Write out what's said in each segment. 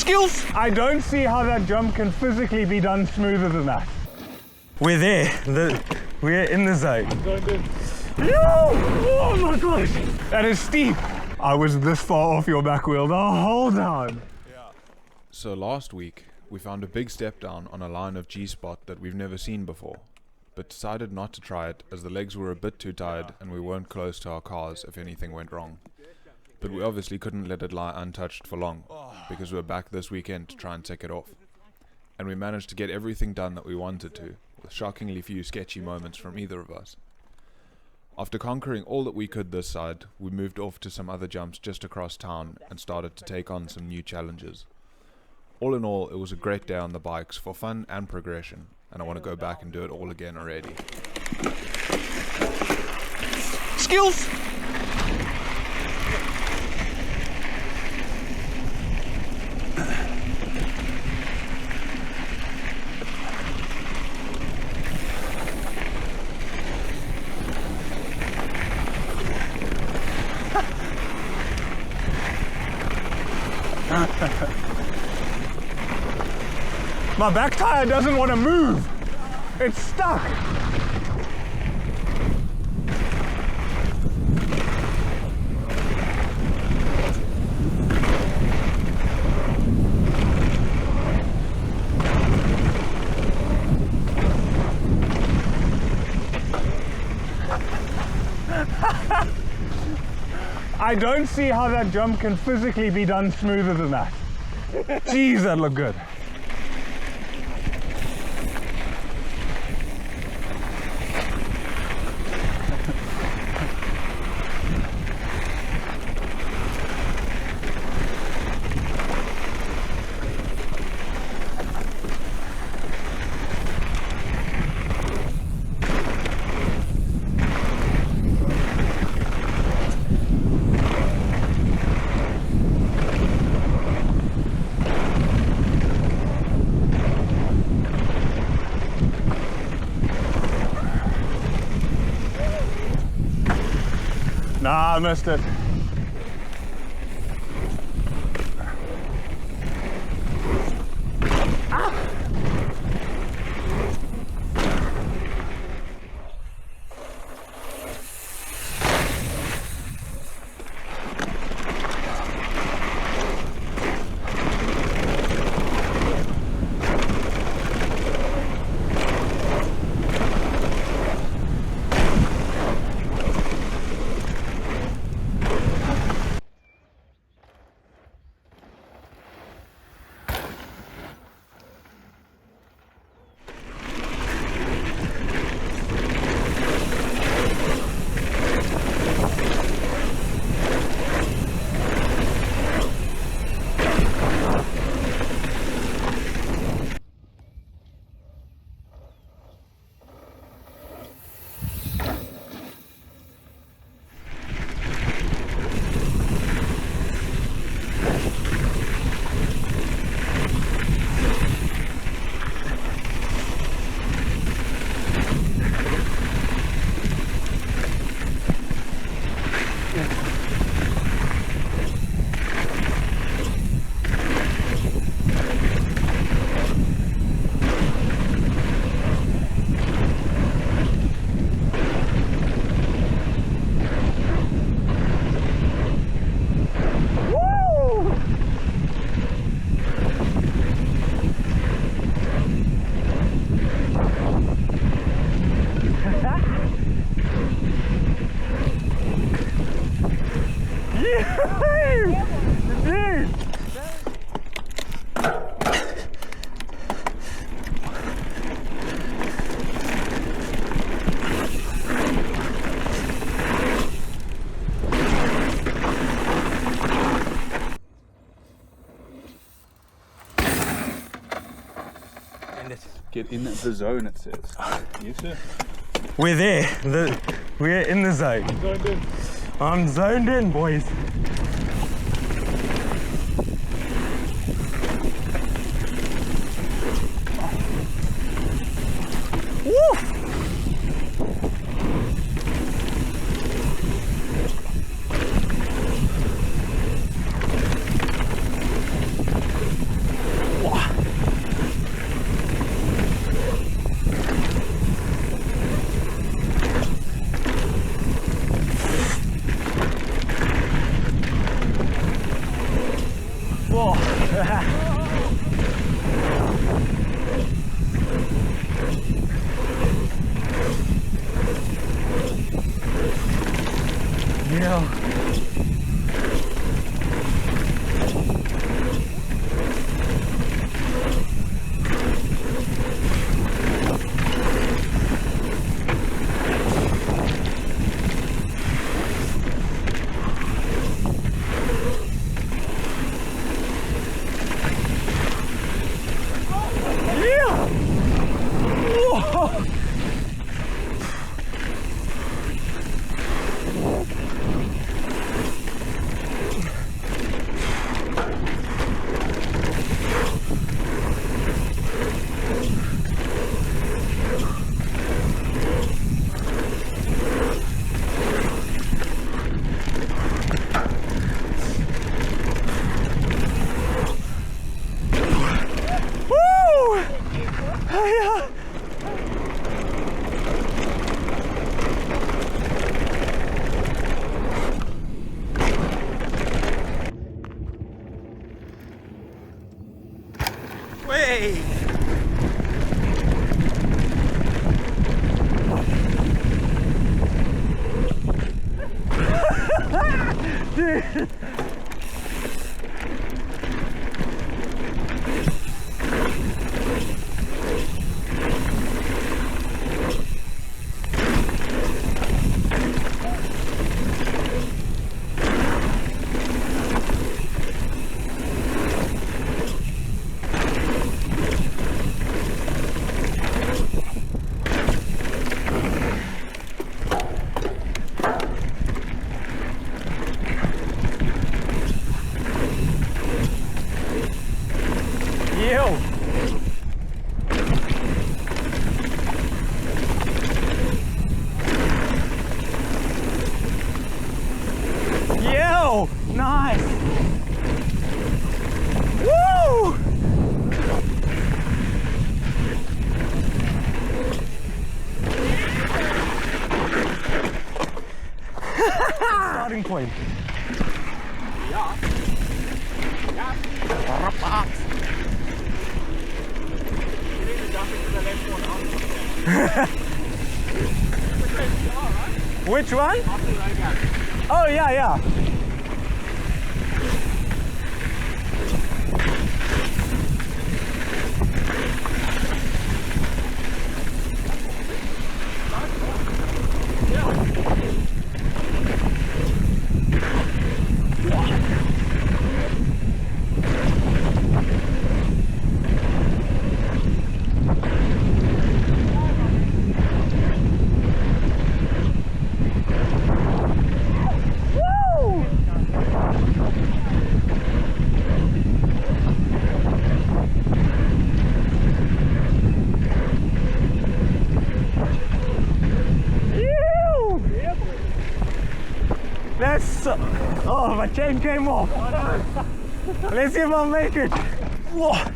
Skills! I don't see how that jump can physically be done smoother than that. We're there. We're in the zone. Oh my gosh! That is steep. I was this far off your back wheel the whole time. So last week, we found a big step down on a line of G-spot that we've never seen before, but decided not to try it as the legs were a bit too tired and we weren't close to our cars if anything went wrong. But we obviously couldn't let it lie untouched for long, because we're back this weekend to try and tick it off. And we managed to get everything done that we wanted to, with shockingly few sketchy moments from either of us. After conquering all that we could this side, we moved off to some other jumps just across town and started to take on some new challenges. All in all, it was a great day on the bikes for fun and progression, and I want to go back and do it all again already. Skills! My back tire doesn't want to move. It's stuck. I don't see how that jump can physically be done smoother than that. Jeez, that looked good. Nah, I missed it. Get in the zone, it says. Yes, sir. We're there. We're in the zone. Zoned in. I'm zoned in, boys. Woo! Yeah. Nice! Woo! Starting point. Ja. Ja. Rapaat. Which one? Oh yeah, yeah. Oh, my chain came off. Let's see if I'll make it. Whoa.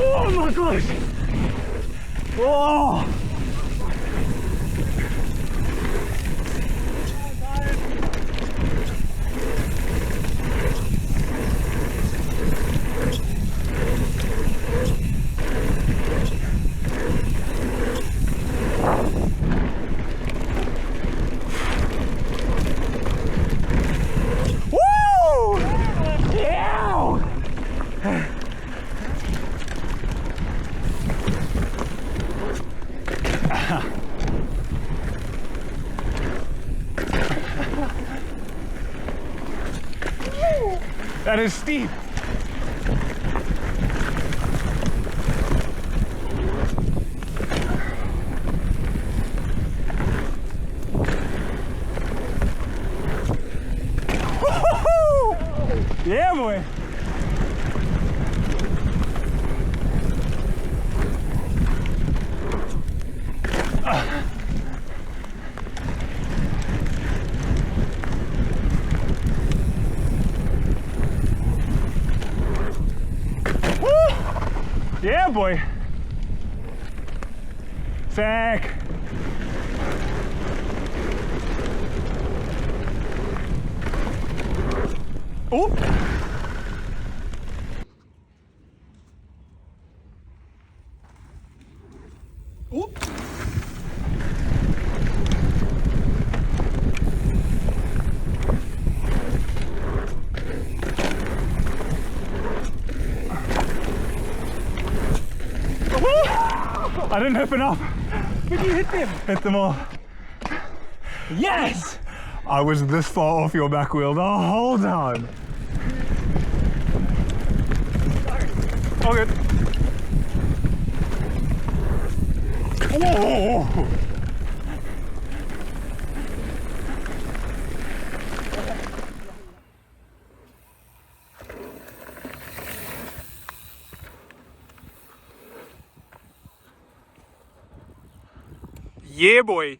Oh my gosh! Whoa! Woo! That is steep. Yeah, boy. Yeah, boy. Sick. Oop. Oop. I didn't hit enough. Did you hit them? Hit them all. Yes! I was this far off your back wheel the whole time. All good. Whoa. Yeah, boy.